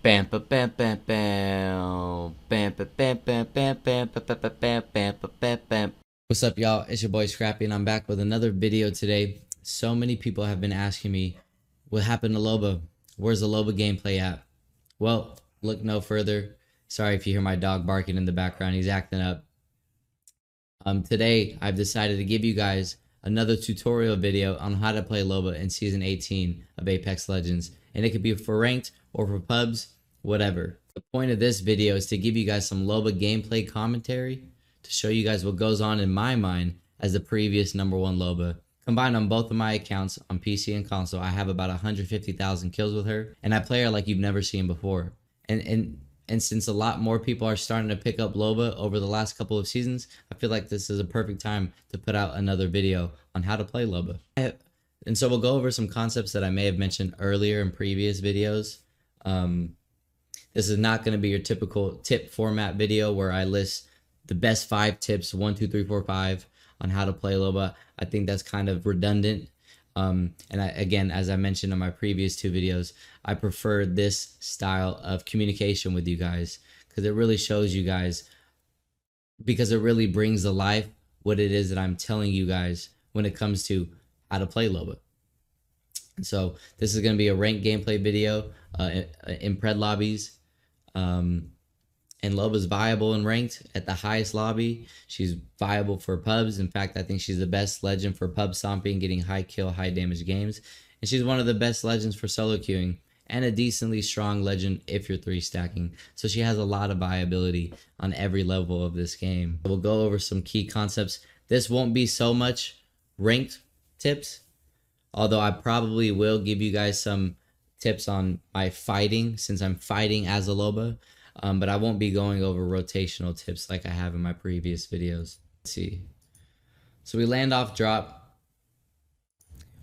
Bam, ba, bam, bam, bam. Bam, ba, bam, bam, bam, bam, ba, ba, ba, bam, bam, ba, bam, bam. What's up, y'all? It's your boy Scrappy, and I'm back with another video today. So many people have been asking me, what happened to Loba? Where's the Loba gameplay at? Well, look no further. Sorry if you hear my dog barking in the background. He's acting up. Today, I've decided to give you guys another tutorial video on how to play Loba in Season 18 of Apex Legends. And it could be for ranked or for pubs, whatever. The point of this video is to give you guys some Loba gameplay commentary to show you guys what goes on in my mind as the previous #1 Loba. Combined on both of my accounts on PC and console, I have about 150,000 kills with her, and I play her like you've never seen before. And since a lot more people are starting to pick up Loba over the last couple of seasons, I feel like this is a perfect time to put out another video on how to play Loba. And so we'll go over some concepts that I may have mentioned earlier in previous videos. This is not going to be your typical tip format video where I list the best 5 tips, 1, 2, 3, 4, 5 on how to play Loba. I think that's kind of redundant. Again, as I mentioned in my previous 2 videos, I prefer this style of communication with you guys because it really shows you guys, because it really brings to life what it is that I'm telling you guys when it comes to how to play Loba. And so this is going to be a ranked gameplay video in pred lobbies. And Loba's viable and ranked at the highest lobby. She's viable for pubs. In fact, I think she's the best legend for pub stomping, getting high kill, high damage games. And she's one of the best legends for solo queuing and a decently strong legend if you're 3 stacking. So she has a lot of viability on every level of this game. We'll go over some key concepts. This won't be so much ranked tips, although I probably will give you guys some tips on my fighting since I'm fighting as a Loba. But I won't be going over rotational tips like I have in my previous videos. Let's see. So we land off drop.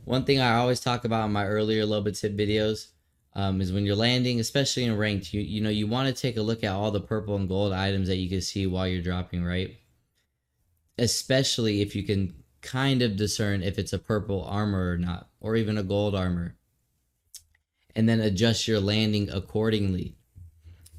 One thing I always talk about in my earlier Loba tip videos is when you're landing, especially in ranked, you want to take a look at all the purple and gold items that you can see while you're dropping, right? Especially if you can kind of discern if it's a purple armor or not, or even a gold armor. And then adjust your landing accordingly.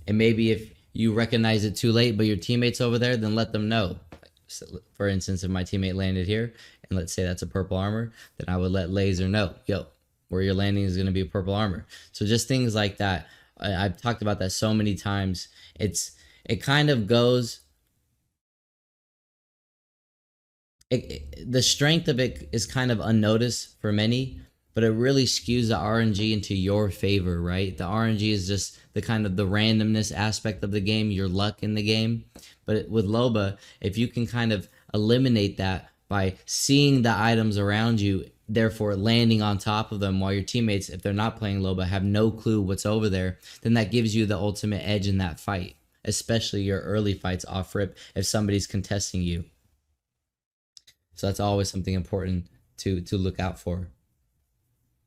And maybe if you recognize it too late, but your teammate's over there, then let them know. So for instance, if my teammate landed here, and let's say that's a purple armor, then I would let Laser know, yo, where you're landing is going to be a purple armor. So just things like that. I've talked about that so many times. It kind of goes. The strength of it is kind of unnoticed for many, but it really skews the RNG into your favor, right? The RNG is just the kind of the randomness aspect of the game, your luck in the game. But with Loba, if you can kind of eliminate that by seeing the items around you, therefore landing on top of them while your teammates, if they're not playing Loba, have no clue what's over there, then that gives you the ultimate edge in that fight, especially your early fights off rip if somebody's contesting you. So that's always something important to look out for.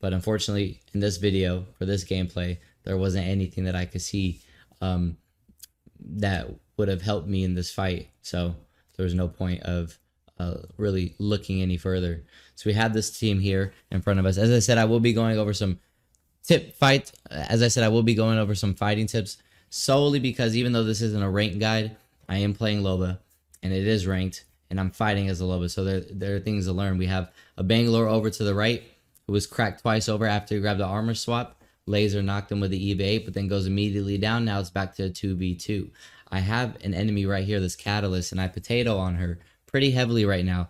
But unfortunately, in this video, for this gameplay, there wasn't anything that I could see that would have helped me in this fight. So there was no point of really looking any further. So we have this team here in front of us. As I said, I will be going over some I will be going over some fighting tips solely because even though this isn't a ranked guide, I am playing Loba and it is ranked and I'm fighting as a Loba. So there are things to learn. We have a Bangalore over to the right, who was cracked twice over after he grabbed the armor swap. Laser knocked him with the EV8, but then goes immediately down. Now it's back to a 2v2. I have an enemy right here, this Catalyst, and I potato on her pretty heavily right now.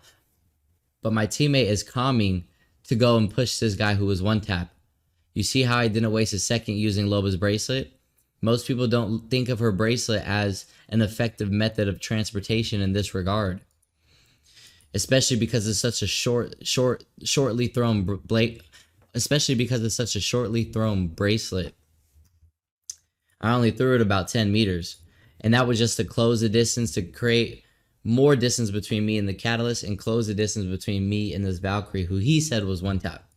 But my teammate is calming to go and push this guy who was 1-tap. You see how I didn't waste a second using Loba's bracelet? Most people don't think of her bracelet as an effective method of transportation in this regard, especially because it's such a shortly thrown blade. Especially because it's such a shortly thrown bracelet. I only threw it about 10 meters, and that was just to close the distance, to create more distance between me and the Catalyst, and close the distance between me and this Valkyrie, who he said was 1-tap.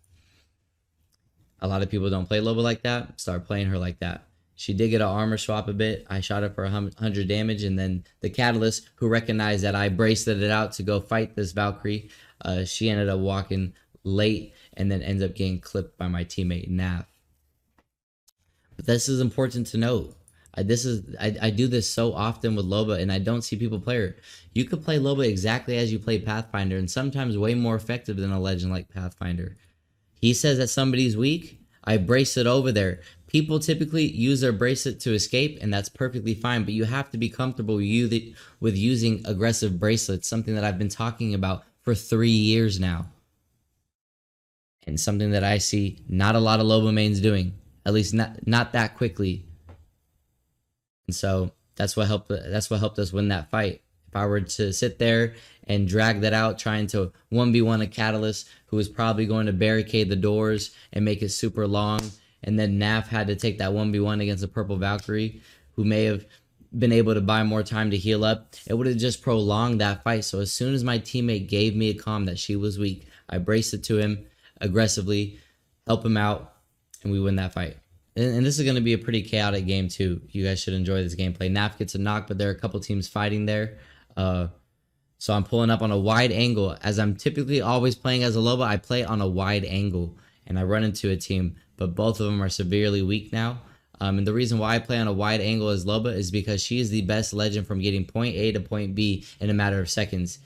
A lot of people don't play Loba like that. Start playing her like that. She did get an armor swap a bit. I shot her for 100 damage, and then the Catalyst, who recognized that I braceleted it out to go fight this Valkyrie, she ended up walking late and then ends up getting clipped by my teammate Nav. But this is important to note. I do this so often with Loba, and I don't see people play her. You could play Loba exactly as you play Pathfinder, and sometimes way more effective than a legend like Pathfinder. He says that somebody's weak. I brace it over there. People typically use their bracelet to escape, and that's perfectly fine. But you have to be comfortable with using aggressive bracelets, something that I've been talking about for 3 years now, and something that I see not a lot of Loba mains doing, at least not that quickly. And so that's what helped. That's what helped us win that fight. If I were to sit there and drag that out, trying to 1v1 a Catalyst who was probably going to barricade the doors and make it super long, and then Naf had to take that 1v1 against a purple Valkyrie who may have been able to buy more time to heal up, it would have just prolonged that fight. So as soon as my teammate gave me a comm that she was weak, I braced it to him aggressively, help him out, and we win that fight. And this is going to be a pretty chaotic game too. You guys should enjoy this gameplay. Naf gets a knock, but there are a couple teams fighting there. So I'm pulling up on a wide angle. As I'm typically always playing as a Loba, I play on a wide angle, and I run into a team, but both of them are severely weak now. And the reason why I play on a wide angle as Loba is because she is the best legend from getting point A to point B in a matter of seconds.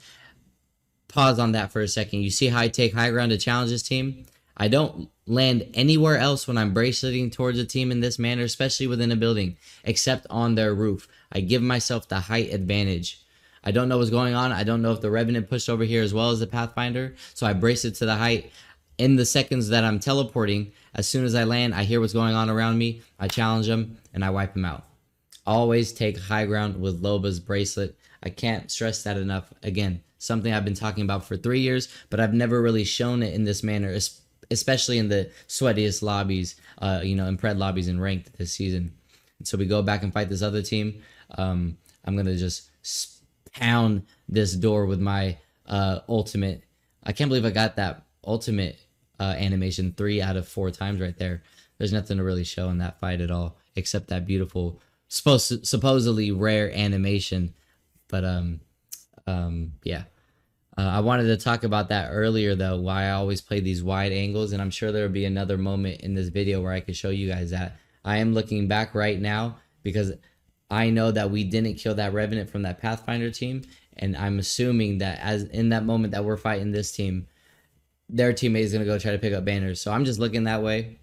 Pause on that for a second. You see how I take high ground to challenge this team? I don't land anywhere else when I'm braceleting towards a team in this manner, especially within a building, except on their roof. I give myself the height advantage. I don't know what's going on. I don't know if the Revenant pushed over here as well as the Pathfinder, so I brace it to the height. In the seconds that I'm teleporting, as soon as I land, I hear what's going on around me. I challenge them, and I wipe them out. Always take high ground with Loba's bracelet. I can't stress that enough. Again, something I've been talking about for 3 years, but I've never really shown it in this manner, especially in the sweatiest lobbies, in pred lobbies and ranked this season. And so we go back and fight this other team. I'm going to just pound this door with my ultimate. I can't believe I got that ultimate animation 3 out of 4 times right there. There's nothing to really show in that fight at all, except that beautiful, supposedly rare animation. But yeah. I wanted to talk about that earlier, though, why I always play these wide angles, and I'm sure there will be another moment in this video where I can show you guys that. I am looking back right now because I know that we didn't kill that Revenant from that Pathfinder team, and I'm assuming that as in that moment that we're fighting this team, their teammate is going to go try to pick up banners. So I'm just looking that way,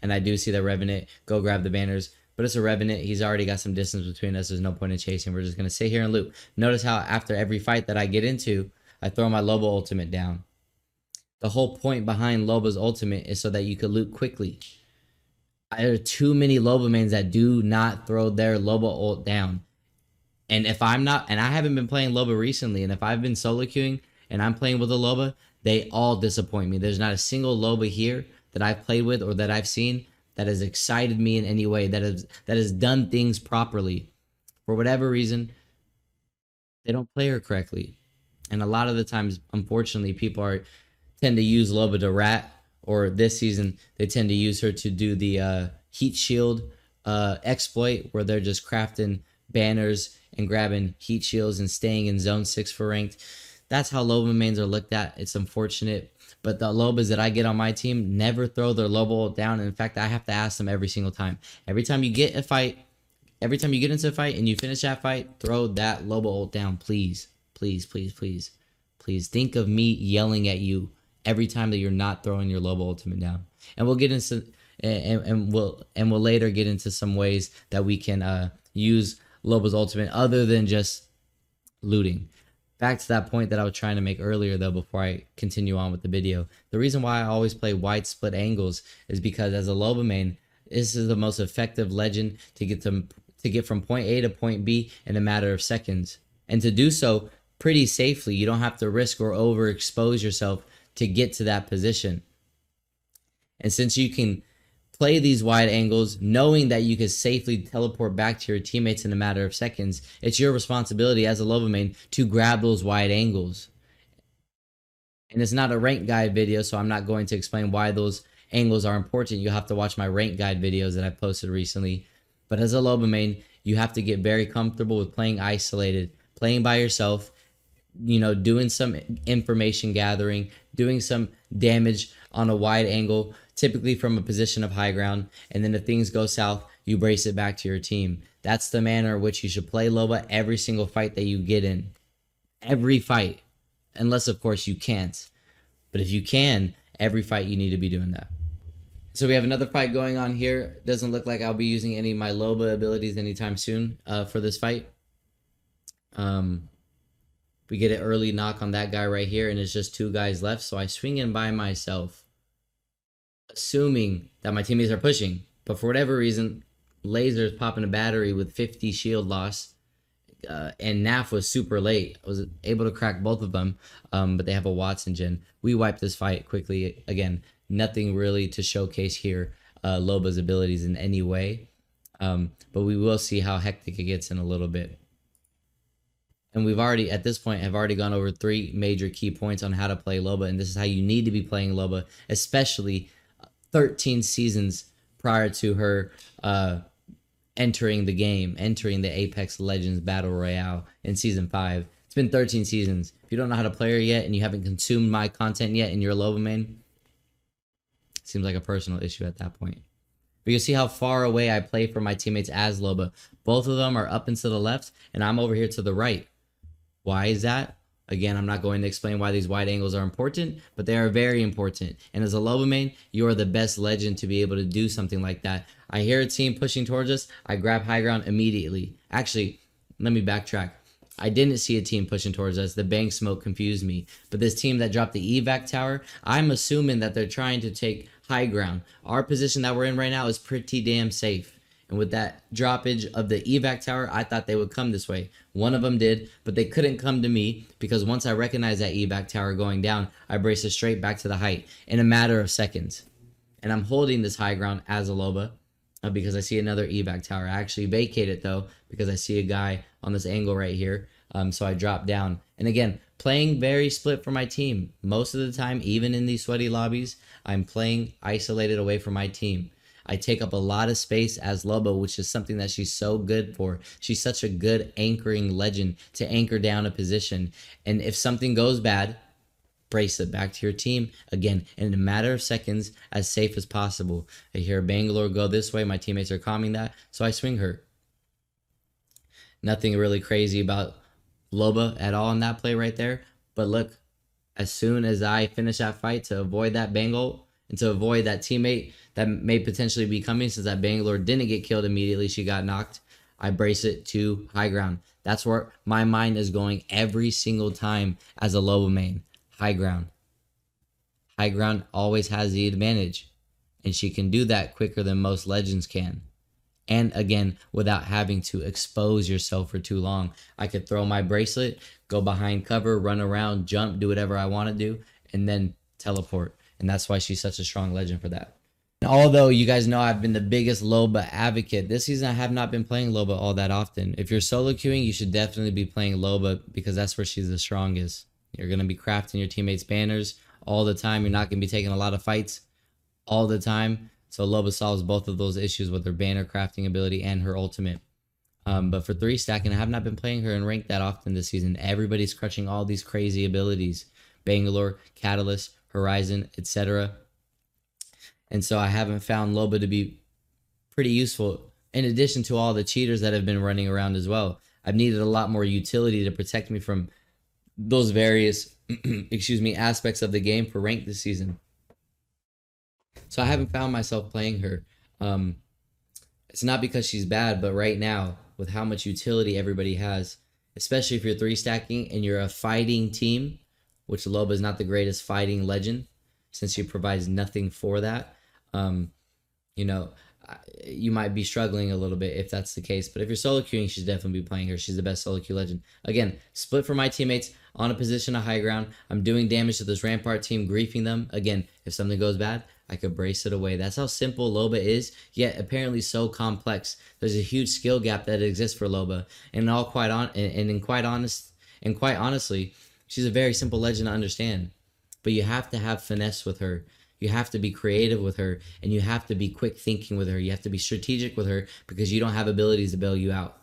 and I do see the Revenant go grab the banners. But it's a Revenant. He's already got some distance between us. There's no point in chasing. We're just going to sit here and loot. Notice how after every fight that I get into, I throw my Loba ultimate down. The whole point behind Loba's ultimate is so that you could loot quickly. There are too many Loba mains that do not throw their Loba ult down. And if I'm not, and I haven't been playing Loba recently, and if I've been solo queuing and I'm playing with a Loba, they all disappoint me. There's not a single Loba here that I've played with or that I've seen that has excited me in any way, that has done things properly. For whatever reason, they don't play her correctly. And a lot of the times, unfortunately, people tend to use Loba to rat, or this season, they tend to use her to do the heat shield exploit, where they're just crafting banners and grabbing heat shields and staying in zone 6 for ranked. That's how Loba mains are looked at. It's unfortunate. But the Lobas that I get on my team never throw their Loba ult down. And in fact, I have to ask them every single time. Every time you get into a fight and you finish that fight, throw that Loba ult down, please. Please, please, please. Please think of me yelling at you every time that you're not throwing your Loba ultimate down. And we'll get into and we'll later get into some ways that we can use Loba's ultimate other than just looting. Back to that point that I was trying to make earlier, though, before I continue on with the video. The reason why I always play wide split angles is because as a Loba main, this is the most effective legend to get from point A to point B in a matter of seconds. And to do so pretty safely, you don't have to risk or overexpose yourself to get to that position. And since you can play these wide angles knowing that you can safely teleport back to your teammates in a matter of seconds, it's your responsibility as a Loba main to grab those wide angles. And it's not a rank guide video, so I'm not going to explain why those angles are important. You'll have to watch my rank guide videos that I posted recently. But as a Loba main, you have to get very comfortable with playing isolated, playing by yourself, doing some information gathering, doing some damage on a wide angle, typically from a position of high ground. And then if things go south, you brace it back to your team. That's the manner in which you should play Loba every single fight that you get in. Every fight. Unless, of course, you can't. But if you can, every fight you need to be doing that. So we have another fight going on here. Doesn't look like I'll be using any of my Loba abilities anytime soon for this fight. We get an early knock on that guy right here, and it's just 2 guys left. So I swing in by myself, assuming that my teammates are pushing. But for whatever reason, Laser's popping a battery with 50 shield loss. And Naf was super late. I was able to crack both of them, but they have a Watson gen. We wiped this fight quickly. Again, nothing really to showcase here Loba's abilities in any way. But we will see how hectic it gets in a little bit. And we've already, at this point, have already gone over 3 major key points on how to play Loba. And this is how you need to be playing Loba, especially 13 seasons prior to her entering the game, entering the Apex Legends Battle Royale in Season 5. It's been 13 seasons. If you don't know how to play her yet and you haven't consumed my content yet and you're a Loba main, it seems like a personal issue at that point. But you see how far away I play from my teammates as Loba. Both of them are up and to the left, and I'm over here to the right. Why is that? Again, I'm not going to explain why these wide angles are important, but they are very important. And as a Loba main, you are the best legend to be able to do something like that. I hear a team pushing towards us. I grab high ground immediately. Actually, let me backtrack. I didn't see a team pushing towards us. The bank smoke confused me. But this team that dropped the evac tower, I'm assuming that they're trying to take high ground. Our position that we're in right now is pretty damn safe. And with that droppage of the evac tower, I thought they would come this way. One of them did, but they couldn't come to me because once I recognized that evac tower going down, I braced it straight back to the height in a matter of seconds. And I'm holding this high ground as a Loba because I see another evac tower. I actually vacate it though because I see a guy on this angle right here. So I drop down. And again, playing very split for my team. Most of the time, even in these sweaty lobbies, I'm playing isolated away from my team. I take up a lot of space as Loba, which is something that she's so good for. She's such a good anchoring legend to anchor down a position. And if something goes bad, brace it back to your team. Again, in a matter of seconds, as safe as possible. I hear Bangalore go this way. My teammates are calming that, so I swing her. Nothing really crazy about Loba at all in that play right there. But look, as soon as I finish that fight to avoid that Bangle and to avoid that teammate that may potentially be coming, since that Bangalore didn't get killed immediately, she got knocked, I brace it to high ground. That's where my mind is going every single time as a Loba main. High ground. High ground always has the advantage, and she can do that quicker than most legends can. And again, without having to expose yourself for too long. I could throw my bracelet, go behind cover, run around, jump, do whatever I want to do, and then teleport. And that's why she's such a strong legend for that. And although you guys know I've been the biggest Loba advocate, this season I have not been playing Loba all that often. If you're solo queuing, you should definitely be playing Loba because that's where she's the strongest. You're going to be crafting your teammates' banners all the time. You're not going to be taking a lot of fights all the time. So Loba solves both of those issues with her banner crafting ability and her ultimate. But for 3 stacking, I have not been playing her in rank that often this season. Everybody's crushing all these crazy abilities. Bangalore, Catalyst, Horizon, etc. And so I haven't found Loba to be pretty useful, in addition to all the cheaters that have been running around as well. I've needed a lot more utility to protect me from those various aspects of the game for rank this season. So I haven't found myself playing her. It's not because she's bad, but right now, with how much utility everybody has, especially if you're 3 stacking and you're a fighting team, which Loba is not the greatest fighting legend, since she provides nothing for that. You might be struggling a little bit if that's the case. But if you're solo queuing, you should definitely be playing her. She's the best solo queue legend. Again, split for my teammates on a position of high ground. I'm doing damage to this Rampart team, griefing them. Again, if something goes bad, I could brace it away. That's how simple Loba is, yet apparently so complex. There's a huge skill gap that exists for Loba, and quite honestly, she's a very simple legend to understand. But you have to have finesse with her. You have to be creative with her, and you have to be quick thinking with her. You have to be strategic with her because you don't have abilities to bail you out.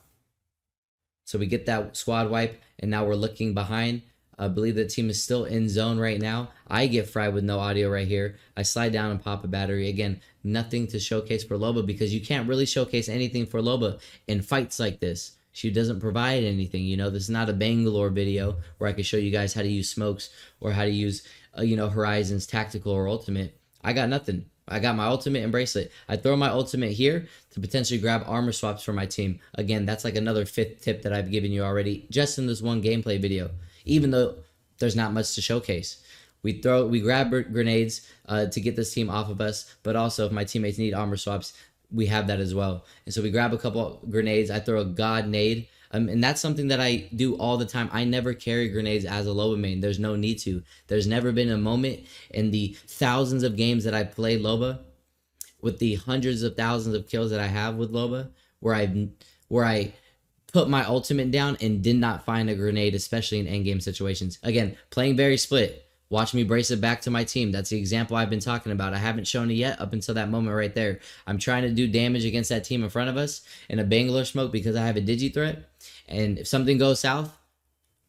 So we get that squad wipe, and now we're looking behind. I believe the team is still in zone right now. I get fried with no audio right here. I slide down and pop a battery. Again, nothing to showcase for Loba because you can't really showcase anything for Loba in fights like this. She doesn't provide anything. You know, this is not a Bangalore video where I can show you guys how to use smokes or how to use, Horizon's tactical or ultimate. I got nothing. I got my ultimate and bracelet. I throw my ultimate here to potentially grab armor swaps for my team. Again, that's like another 5th tip that I've given you already just in this one gameplay video, even though there's not much to showcase. We grab grenades to get this team off of us, but also if my teammates need armor swaps, we have that as well. And so we grab a couple grenades. I throw a god nade. And that's something that I do all the time. I never carry grenades as a Loba main. There's no need to. There's never been a moment in the thousands of games that I played Loba, with the hundreds of thousands of kills that I have with Loba, where I put my ultimate down and did not find a grenade, especially in endgame situations. Again, playing very split. Watch me brace it back to my team. That's the example I've been talking about. I haven't shown it yet up until that moment right there. I'm trying to do damage against that team in front of us in a Bangalore smoke because I have a digi threat. And if something goes south,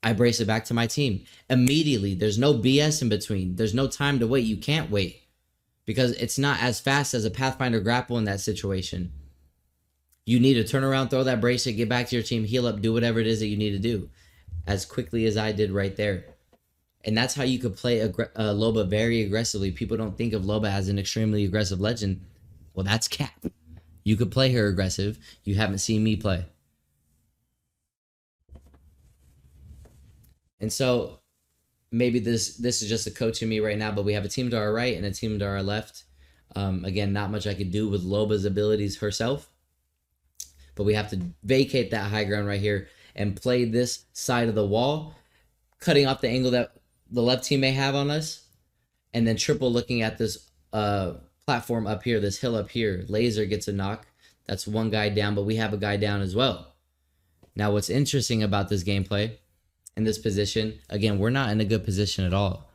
I brace it back to my team. Immediately, there's no BS in between. There's no time to wait. You can't wait because it's not as fast as a Pathfinder grapple in that situation. You need to turn around, throw that bracelet, get back to your team, heal up, do whatever it is that you need to do as quickly as I did right there. And that's how you could play Loba very aggressively. People don't think of Loba as an extremely aggressive legend. Well, that's cap. You could play her aggressive. You haven't seen me play. And so maybe this is just a coach in me right now, but we have a team to our right and a team to our left. Again, not much I could do with Loba's abilities herself. But we have to vacate that high ground right here and play this side of the wall, cutting off the angle that the left team may have on us, and then triple looking at this platform up here, this hill up here. Laser gets a knock. That's one guy down, but we have a guy down as well. Now, what's interesting about this gameplay in this position, again, we're not in a good position at all.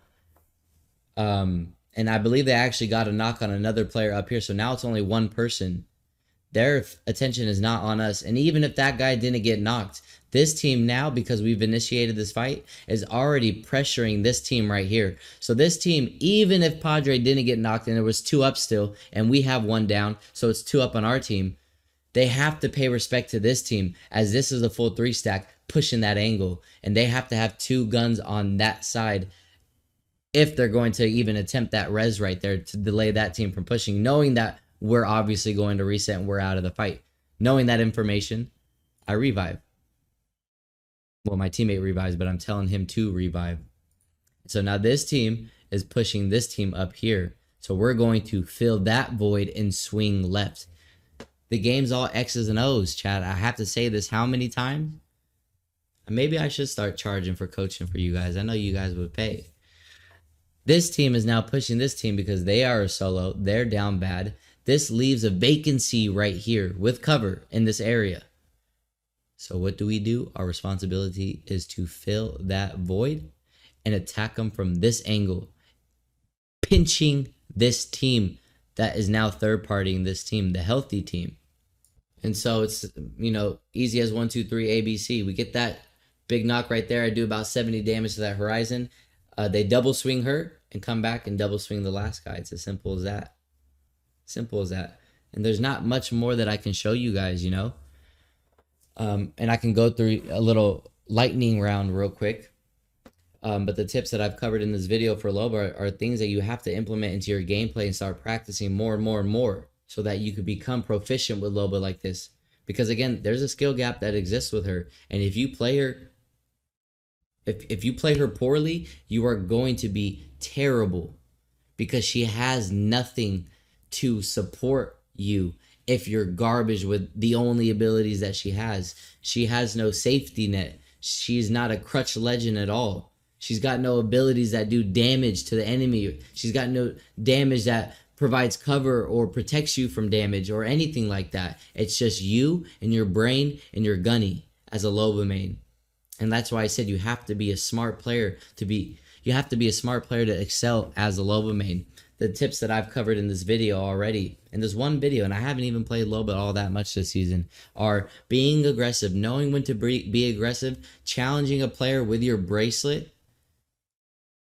And I believe they actually got a knock on another player up here, so now it's only one person. Their attention is not on us. And even if that guy didn't get knocked, this team now, because we've initiated this fight, is already pressuring this team right here. So this team, even if Padre didn't get knocked and there was 2 up still, and we have 1 down, so it's 2 up on our team, they have to pay respect to this team, as this is a full 3 stack pushing that angle. And they have to have 2 guns on that side if they're going to even attempt that res right there to delay that team from pushing, knowing that we're obviously going to reset and we're out of the fight. Knowing that information, I revive. Well, my teammate revives, but I'm telling him to revive. So now this team is pushing this team up here. So we're going to fill that void and swing left. The game's all X's and O's, Chad. I have to say this how many times? Maybe I should start charging for coaching for you guys. I know you guys would pay. This team is now pushing this team because they are a solo. They're down bad. This leaves a vacancy right here with cover in this area. So what do? Our responsibility is to fill that void and attack them from this angle, pinching this team that is now third-partying this team, the healthy team. And so it's, easy as 1, 2, 3, ABC. We get that big knock right there. I do about 70 damage to that Horizon. They double swing her and come back and double swing the last guy. It's as simple as that. Simple as that. And there's not much more that I can show you guys, and I can go through a little lightning round real quick. But the tips that I've covered in this video for Loba are things that you have to implement into your gameplay and start practicing more and more and more so that you could become proficient with Loba like this. Because again, there's a skill gap that exists with her. And if you play her, if you play her poorly, you are going to be terrible because she has nothing to support you. If you're garbage with the only abilities that she has no safety net. She's not a crutch legend at all. She's got no abilities that do damage to the enemy. She's got no damage that provides cover or protects you from damage or anything like that. It's just you and your brain and your gunny as a Loba main. And that's why I said you have to be a smart player to excel as a Loba main. The tips that I've covered in this video already, in this one video, and I haven't even played Loba all that much this season, are being aggressive, knowing when to be aggressive, challenging a player with your bracelet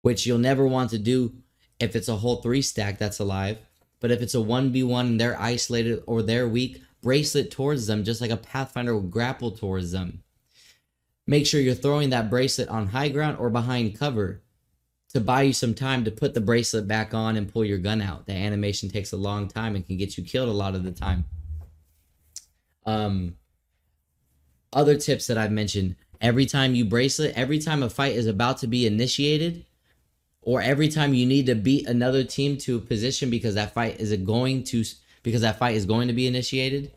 which you'll never want to do if it's a whole 3 stack that's alive. But if it's a 1v1 and they're isolated or they're weak, bracelet towards them just like a Pathfinder will grapple towards them. Make sure you're throwing that bracelet on high ground or behind cover to buy you some time to put the bracelet back on and pull your gun out. The animation takes a long time and can get you killed a lot of the time. Other tips that I've mentioned, every time you bracelet, every time a fight is about to be initiated, or every time you need to beat another team to a position because that fight is going to be initiated,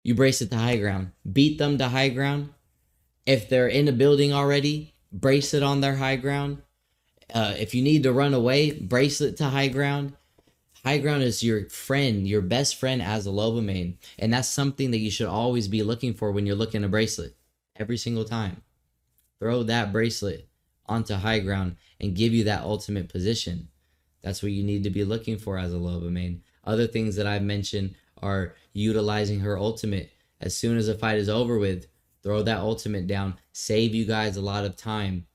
you bracelet to high ground. Beat them to high ground. If they're in a building already, bracelet on their high ground. If you need to run away, bracelet to high ground. High ground is your friend, your best friend as a Loba main. And that's something that you should always be looking for when you're looking at bracelet. Every single time. Throw that bracelet onto high ground and give you that ultimate position. That's what you need to be looking for as a Loba main. Other things that I've mentioned are utilizing her ultimate. As soon as a fight is over with, throw that ultimate down. Save you guys a lot of time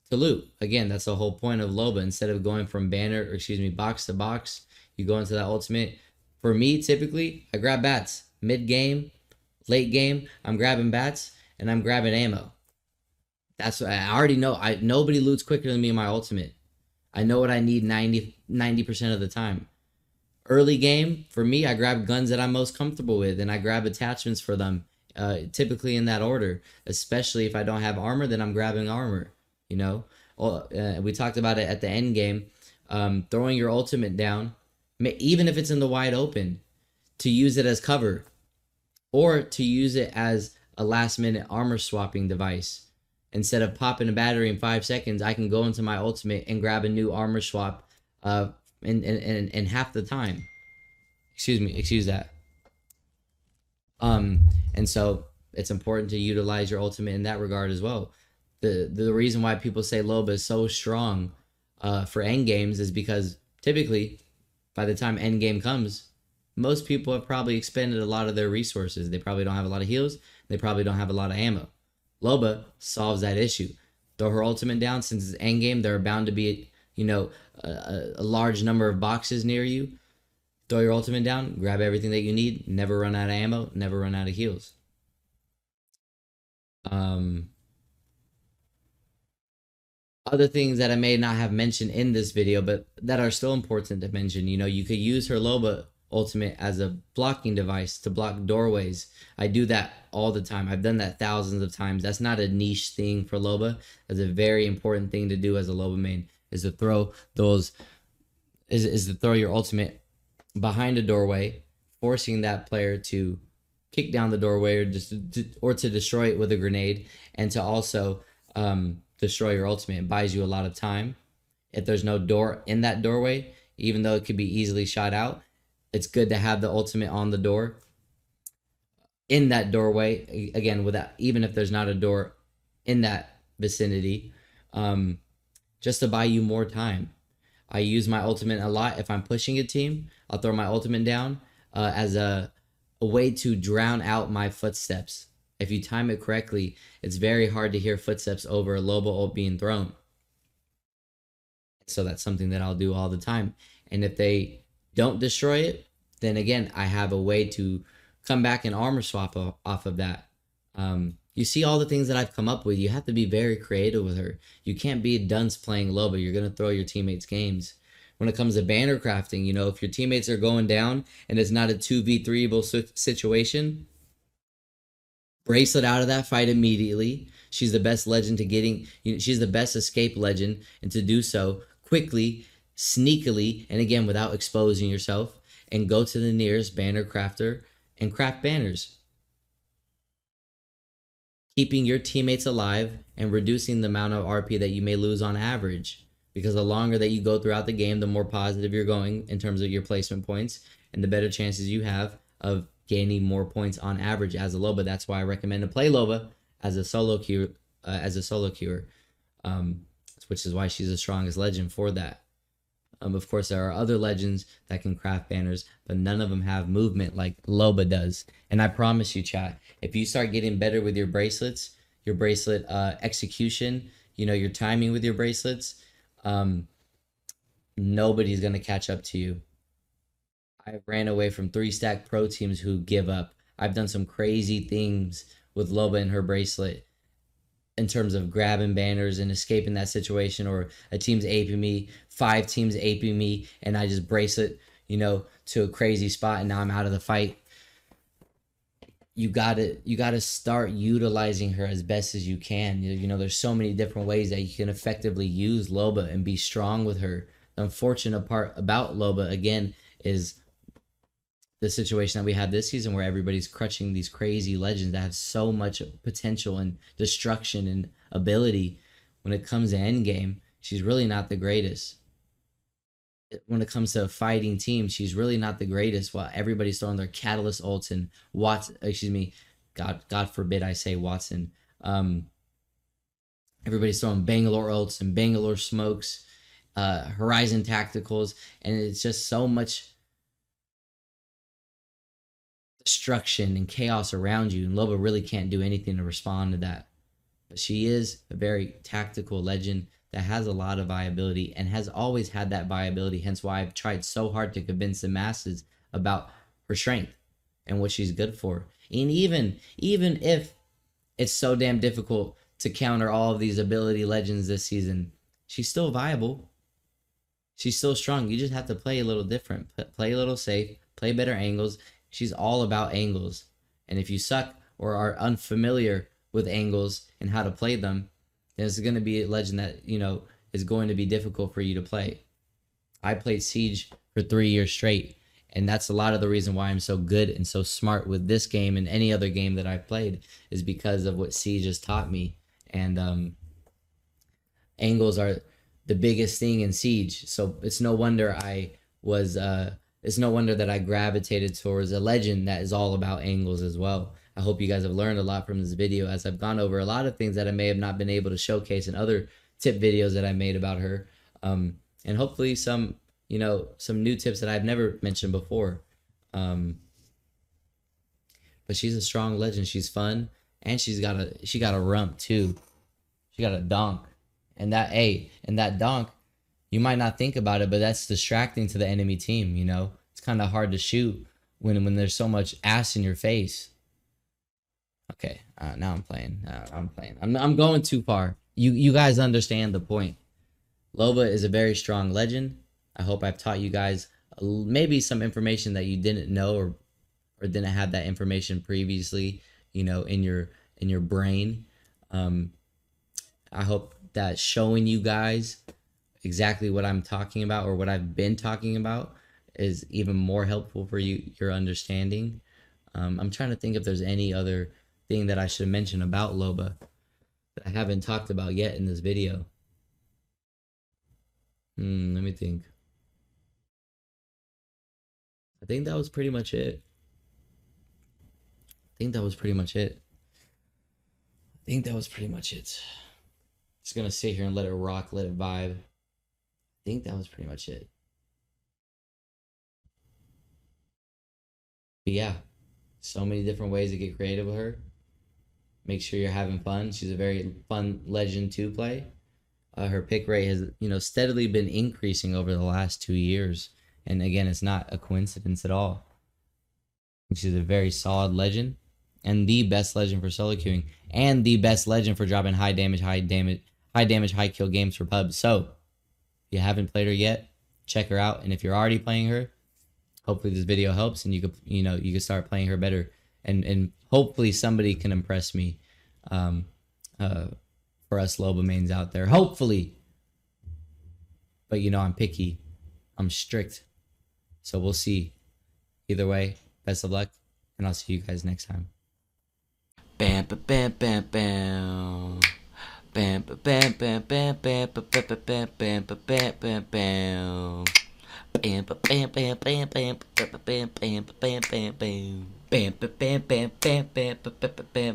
to loot. Again, that's the whole point of Loba. Instead of going from box to box, you go into that ultimate. For me, typically, I grab bats. Mid-game, late game, I'm grabbing bats and I'm grabbing ammo. That's what I already know. Nobody loots quicker than me in my ultimate. I know what I need 90% of the time. Early game, for me, I grab guns that I'm most comfortable with and I grab attachments for them, typically in that order. Especially if I don't have armor, then I'm grabbing armor. You know, we talked about it at the end game. Throwing your ultimate down, even if it's in the wide open, to use it as cover or to use it as a last minute armor swapping device. Instead of popping a battery in 5 seconds, I can go into my ultimate and grab a new armor swap in half the time. Excuse that. And so it's important to utilize your ultimate in that regard as well. The reason why people say Loba is so strong for end games is because typically by the time end game comes, most people have probably expended a lot of their resources. They probably don't have a lot of heals. They probably don't have a lot of ammo. Loba solves that issue. Throw her ultimate down. Since it's end game, there are bound to be, a large number of boxes near you. Throw your ultimate down. Grab everything that you need. Never run out of ammo. Never run out of heals. Other things that I may not have mentioned in this video, but that are still important to mention. You could use her Loba ultimate as a blocking device to block doorways. I do that all the time. I've done that thousands of times. That's not a niche thing for Loba. That's a very important thing to do as a Loba main, is to throw your ultimate behind a doorway, forcing that player to kick down the doorway or to destroy it with a grenade, and to also destroy your ultimate. It buys you a lot of time. If there's no door in that doorway, even though it could be easily shot out, it's good to have the ultimate on the door in that doorway, again, even if there's not a door in that vicinity, just to buy you more time. I use my ultimate a lot. If I'm pushing a team, I'll throw my ultimate down as a way to drown out my footsteps. If you time it correctly, it's very hard to hear footsteps over a Loba ult being thrown. So that's something that I'll do all the time. And if they don't destroy it, then again, I have a way to come back and armor swap off of that. You see all the things that I've come up with. You have to be very creative with her. You can't be a dunce playing Loba. You're going to throw your teammates games. When it comes to banner crafting, if your teammates are going down and it's not a 2v3able situation, bracelet out of that fight immediately. She's the best legend to getting, she's the best escape legend, and to do so quickly, sneakily, and again, without exposing yourself, and go to the nearest banner crafter and craft banners. Keeping your teammates alive and reducing the amount of RP that you may lose on average. Because the longer that you go throughout the game, the more positive you're going in terms of your placement points, and the better chances you have of gaining more points on average as a Loba. That's why I recommend to play Loba as a solo queue, which is why she's the strongest legend for that. Of course, there are other legends that can craft banners, but none of them have movement like Loba does. And I promise you, chat, if you start getting better with your bracelets, your bracelet execution, your timing with your bracelets, Nobody's gonna catch up to you. I ran away from 3-stack pro teams who give up. I've done some crazy things with Loba and her bracelet in terms of grabbing banners and escaping that situation, or a team's aping me, 5 teams aping me, and I just bracelet, to a crazy spot, and now I'm out of the fight. You gotta start utilizing her as best as you can. There's so many different ways that you can effectively use Loba and be strong with her. The unfortunate part about Loba, again, is the situation that we had this season where everybody's crutching these crazy legends that have so much potential and destruction and ability. When it comes to endgame, she's really not the greatest. When it comes to a fighting team, she's really not the greatest. While everybody's throwing their catalyst ults and God forbid I say Watson. Everybody's throwing Bangalore ults and Bangalore smokes, Horizon tacticals, and it's just so much destruction and chaos around you, and Loba really can't do anything to respond to that. But she is a very tactical legend that has a lot of viability and has always had that viability, hence why I've tried so hard to convince the masses about her strength and what she's good for. And even if it's so damn difficult to counter all of these ability legends this season, she's still viable. She's still strong. You just have to play a little different, play a little safe, play better angles. She's all about angles. And if you suck or are unfamiliar with angles and how to play them, then it's going to be a legend that, is going to be difficult for you to play. I played Siege for 3 years straight, and that's a lot of the reason why I'm so good and so smart with this game and any other game that I've played, is because of what Siege has taught me. And angles are the biggest thing in Siege. So it's no wonder it's no wonder that I gravitated towards a legend that is all about angles as well. I hope you guys have learned a lot from this video, as I've gone over a lot of things that I may have not been able to showcase in other tip videos that I made about her. And hopefully some new tips that I've never mentioned before. But she's a strong legend. She's fun, and she got a rump too. She got a donk. And that donk, you might not think about it, but that's distracting to the enemy team, It's kind of hard to shoot when there's so much ass in your face. Okay, now I'm playing. I'm going too far. You guys understand the point. Loba is a very strong legend. I hope I've taught you guys maybe some information that you didn't know or didn't have that information previously, in your brain. I hope that showing you guys exactly what I'm talking about, or what I've been talking about, is even more helpful for your understanding. I'm trying to think if there's any other thing that I should mention about Loba that I haven't talked about yet in this video. Let me think. I think that was pretty much it. Just gonna sit here and let it rock, let it vibe. I think that was pretty much it. But yeah, so many different ways to get creative with her. Make sure you're having fun. She's a very fun legend to play. Her pick rate has, steadily been increasing over the last 2 years. And again, it's not a coincidence at all. She's a very solid legend, and the best legend for solo queuing, and the best legend for dropping high damage, high kill games for pubs. So if you haven't played her yet, check her out. And if you're already playing her, hopefully this video helps, and you could start playing her better, and hopefully somebody can impress me, for us Loba mains out there. Hopefully. But I'm picky. I'm strict. So we'll see. Either way, best of luck, and I'll see you guys next time. Bam bam bam bam bam. Bam bam bam bam bam bam bam bam bam bam bam bam. Bam bam bam bam bam bam bam bam bam bam bam bam. Bam bam bam bam bam bam bam bam